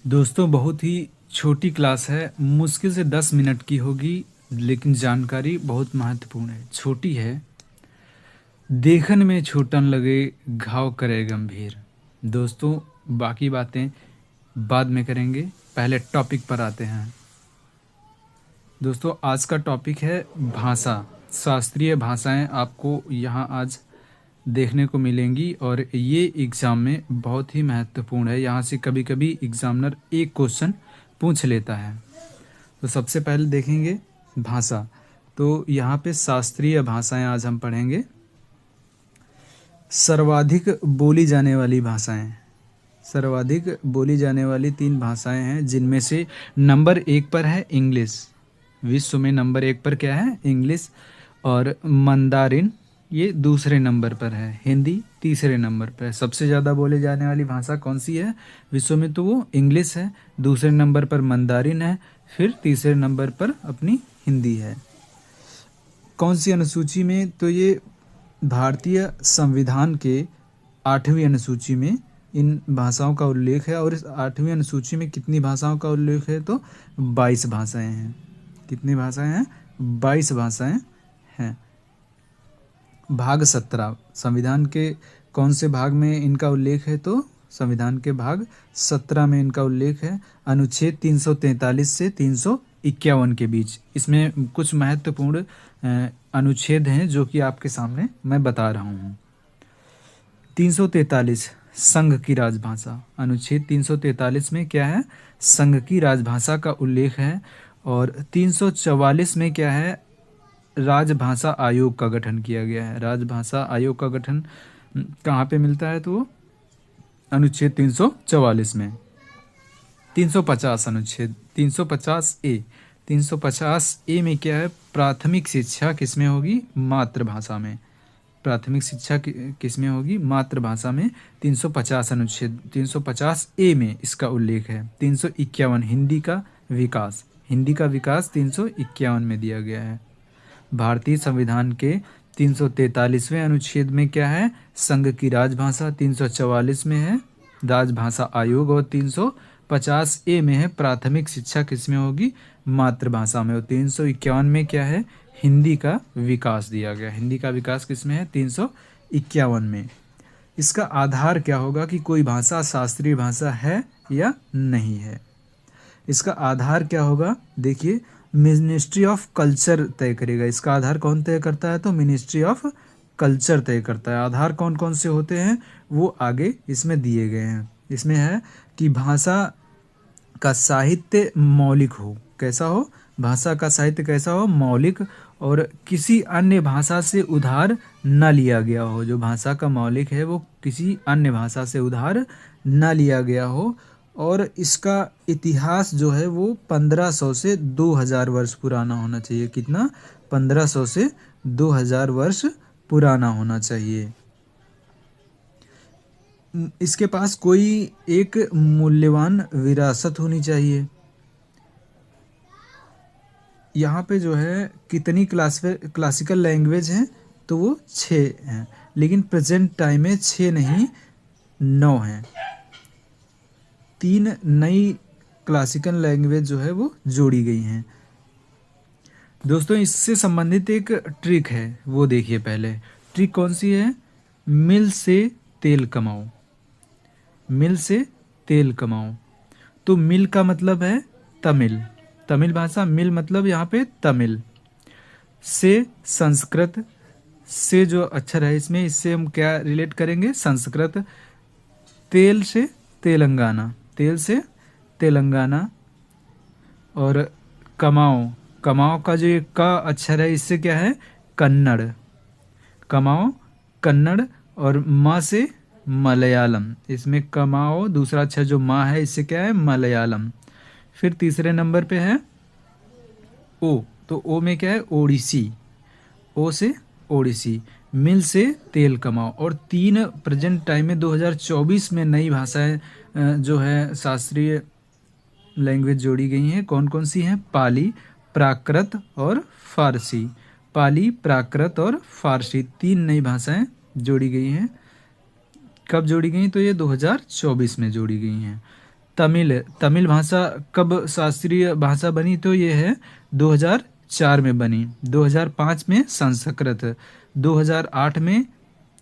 दोस्तों बहुत ही छोटी क्लास है, मुश्किल से 10 मिनट की होगी, लेकिन जानकारी बहुत महत्वपूर्ण है। छोटी है, देखन में छूटन लगे, घाव करे गंभीर। दोस्तों बाकी बातें बाद में करेंगे, पहले टॉपिक पर आते हैं। दोस्तों आज का टॉपिक है भाषा। शास्त्रीय भाषाएं आपको यहाँ आज देखने को मिलेंगी और ये एग्ज़ाम में बहुत ही महत्वपूर्ण है। यहाँ से कभी कभी एग्ज़ामिनर एक क्वेश्चन पूछ लेता है। तो सबसे पहले देखेंगे भाषा। तो यहाँ पे शास्त्रीय भाषाएं आज हम पढ़ेंगे। सर्वाधिक बोली जाने वाली भाषाएं। सर्वाधिक बोली जाने वाली 3 भाषाएं हैं, जिनमें से नंबर 1 पर है इंग्लिश। विश्व में नंबर 1 पर क्या है? इंग्लिश। और मंदारिन ये दूसरे नंबर पर है। हिंदी तीसरे नंबर पर है। सबसे ज़्यादा बोले जाने वाली भाषा कौन सी है विश्व में? तो वो इंग्लिश है। दूसरे नंबर पर मंदारिन है। फिर तीसरे नंबर पर अपनी हिंदी है। कौन सी अनुसूची में? तो ये भारतीय संविधान के 8वीं अनुसूची में इन भाषाओं का उल्लेख है। और इस 8वीं अनुसूची में कितनी भाषाओं का उल्लेख है? तो 22 भाषाएं हैं। कितनी भाषाएं हैं? 22 भाषाएं हैं। भाग 17 संविधान के कौन से भाग में इनका उल्लेख है? तो संविधान के भाग 17 में इनका उल्लेख है। अनुच्छेद 343 से 351 के बीच। इसमें कुछ महत्वपूर्ण अनुच्छेद हैं जो कि आपके सामने मैं बता रहा हूँ। 343 संघ की राजभाषा। अनुच्छेद 343 में क्या है? संघ की राजभाषा का उल्लेख है। और 344 में क्या है? राजभाषा आयोग का गठन किया गया है। राजभाषा आयोग का गठन कहाँ पे मिलता है? तो अनुच्छेद 344 में। 350 अनुच्छेद 350 ए। 350 ए में क्या है? प्राथमिक शिक्षा किसमें होगी? मातृभाषा में। प्राथमिक शिक्षा किस में होगी? मातृभाषा में। 350 अनुच्छेद 350 ए में इसका उल्लेख है। 351 हिंदी का विकास। हिंदी का विकास 351 में दिया गया है। भारतीय संविधान के 343वें अनुच्छेद में क्या है? संघ की राजभाषा। 344 में है राजभाषा आयोग। और 350 ए में है प्राथमिक शिक्षा किस में होगी? मातृभाषा में। और 351 में क्या है? हिंदी का विकास दिया गया। हिंदी का विकास किस में है? 351 में। इसका आधार क्या होगा कि कोई भाषा शास्त्रीय भाषा है या नहीं है? इसका आधार क्या होगा? देखिए, मिनिस्ट्री ऑफ कल्चर तय करेगा। इसका आधार कौन तय करता है? तो मिनिस्ट्री ऑफ कल्चर तय करता है। आधार कौन कौन से होते हैं वो आगे इसमें दिए गए हैं। इसमें है कि भाषा का साहित्य मौलिक हो। कैसा हो? भाषा का साहित्य कैसा हो? मौलिक। और किसी अन्य भाषा से उधार न लिया गया हो। जो भाषा का मौलिक है वो किसी अन्य भाषा से उधार न लिया गया हो। और इसका इतिहास जो है वो 1500 से 2000 वर्ष पुराना होना चाहिए। कितना? 1500 से 2000 वर्ष पुराना होना चाहिए। इसके पास कोई एक मूल्यवान विरासत होनी चाहिए। यहाँ पे जो है कितनी क्लासिकल लैंग्वेज हैं? तो वो 6 हैं। लेकिन प्रेजेंट टाइम में 6 नहीं 9 हैं। 3 नई क्लासिकल लैंग्वेज जो है वो जोड़ी गई हैं। दोस्तों इससे संबंधित एक ट्रिक है, वो देखिए पहले। ट्रिक कौन सी है? मिल से तेल कमाओ। मिल से तेल कमाओ। तो मिल का मतलब है तमिल। तमिल भाषा। मिल मतलब यहाँ पे तमिल। से संस्कृत। से जो अक्षर है इसमें, इससे हम क्या रिलेट करेंगे? संस्कृत। तेल से तेलंगाना। तेल से तेलंगाना। और कमाओ। कमाओ का जो एक का अक्षर है इससे क्या है? कन्नड़। कमाओ कन्नड़। और माँ से मलयालम। इसमें कमाओ दूसरा अक्षर जो माँ है इससे क्या है? मलयालम। फिर तीसरे नंबर पे है ओ। तो ओ में क्या है? ओडिसी। ओ से ओडिसी। मिल से तेल कमाओ। और 3 प्रेजेंट टाइम में 2024 में नई भाषाएं जो है शास्त्रीय लैंग्वेज जोड़ी गई हैं। कौन कौन सी हैं? पाली, प्राकृत और फारसी। पाली, प्राकृत और फारसी 3 नई भाषाएं जोड़ी गई हैं। कब जोड़ी गई? तो ये 2024 में जोड़ी गई हैं। तमिल तमिल भाषा कब शास्त्रीय भाषा बनी? तो ये है 2004 में बनी। 2005 में संस्कृत, 2008 में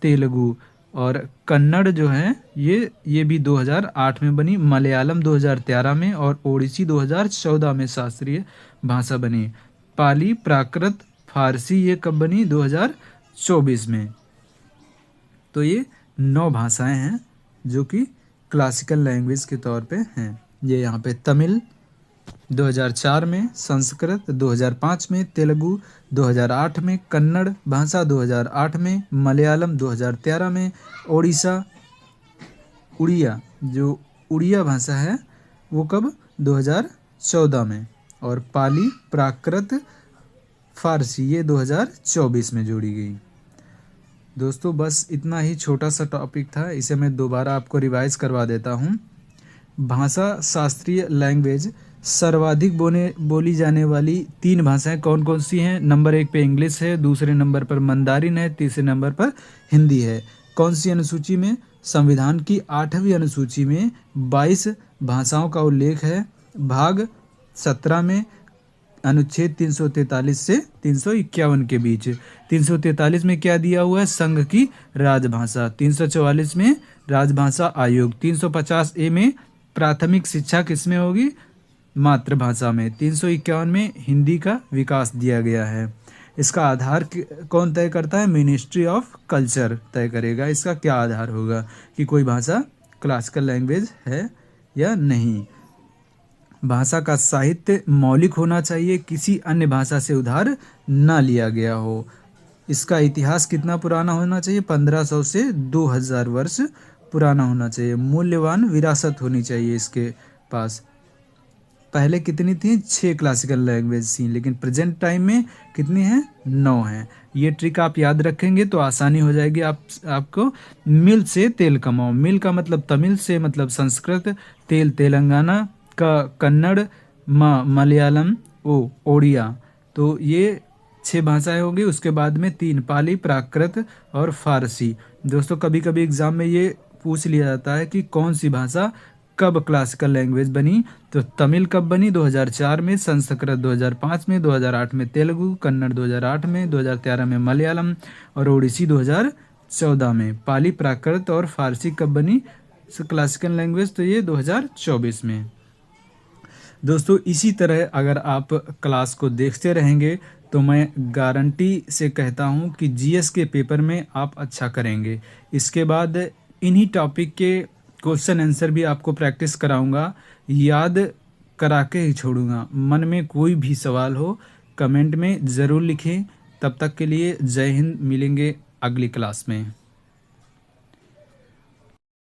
तेलुगु, और कन्नड़ जो है ये भी 2008 में बनी। मलयालम 2013 में, और ओडिसी 2014 में शास्त्रीय भाषा बनी। पाली, प्राकृत, फारसी ये कब बनी? 2024 में। तो ये 9 भाषाएं हैं जो कि क्लासिकल लैंग्वेज के तौर पे हैं। ये यहाँ पे तमिल 2004 में, संस्कृत 2005 में, तेलुगु 2008 में, कन्नड़ भाषा 2008 में, मलयालम 2013 में, उड़िया जो उड़िया भाषा है वो कब? 2014 में, और पाली, प्राकृत, फारसी ये 2024 में जोड़ी गई। दोस्तों बस इतना ही छोटा सा टॉपिक था, इसे मैं दोबारा आपको रिवाइज करवा देता हूँ। भाषा शास्त्रीय लैंग्वेज, सर्वाधिक बोली जाने वाली 3 भाषाएं कौन कौन सी हैं? नंबर 1 पे इंग्लिश है, दूसरे नंबर पर मंदारिन है, तीसरे नंबर पर हिंदी है। कौन सी अनुसूची में? संविधान की 8वीं अनुसूची में 22 भाषाओं का उल्लेख है। भाग 17 में अनुच्छेद 343 से 351 के बीच। 343 में क्या दिया हुआ है? संघ की राजभाषा। 344 में राजभाषा आयोग। 350A में प्राथमिक शिक्षा किसमें होगी? मातृभाषा में। 351 में हिंदी का विकास दिया गया है। इसका आधार कौन तय करता है? मिनिस्ट्री ऑफ कल्चर तय करेगा इसका क्या आधार होगा कि कोई भाषा क्लासिकल लैंग्वेज है या नहीं। भाषा का साहित्य मौलिक होना चाहिए, किसी अन्य भाषा से उधार ना लिया गया हो। इसका इतिहास कितना पुराना होना चाहिए? 1500 से 2000 वर्ष पुराना होना चाहिए। मूल्यवान विरासत होनी चाहिए इसके पास। पहले कितनी थी? 6 क्लासिकल लैंग्वेज थी, लेकिन प्रेजेंट टाइम में कितनी हैं? 9 हैं। ये ट्रिक आप याद रखेंगे तो आसानी हो जाएगी आपको। मिल से तेल कमाओ। मिल का मतलब तमिल, से मतलब संस्कृत, तेल तेलंगाना का, कन्नड़, मलयालम, ओडिया। तो ये 6 भाषाएं होंगी। उसके बाद में 3 पाली, प्राकृत और फारसी। दोस्तों कभी कभी एग्जाम में ये पूछ लिया जाता है कि कौन सी भाषा कब क्लासिकल लैंग्वेज बनी। तो तमिल कब बनी? 2004 में, संस्कृत 2005 में, 2008 में तेलुगु, कन्नड़ 2008 में, 2013 में मलयालम, और ओडिसी 2014 में। पाली, प्राकृत और फारसी कब बनी क्लासिकल लैंग्वेज? तो ये 2024 में। दोस्तों इसी तरह अगर आप क्लास को देखते रहेंगे तो मैं गारंटी से कहता हूँ कि जीएस के पेपर में आप अच्छा करेंगे। इसके बाद इन्हीं टॉपिक के क्वेश्चन आंसर भी आपको प्रैक्टिस कराऊंगा, याद करा के ही छोड़ूंगा। मन में कोई भी सवाल हो कमेंट में ज़रूर लिखें। तब तक के लिए जय हिंद। मिलेंगे अगली क्लास में।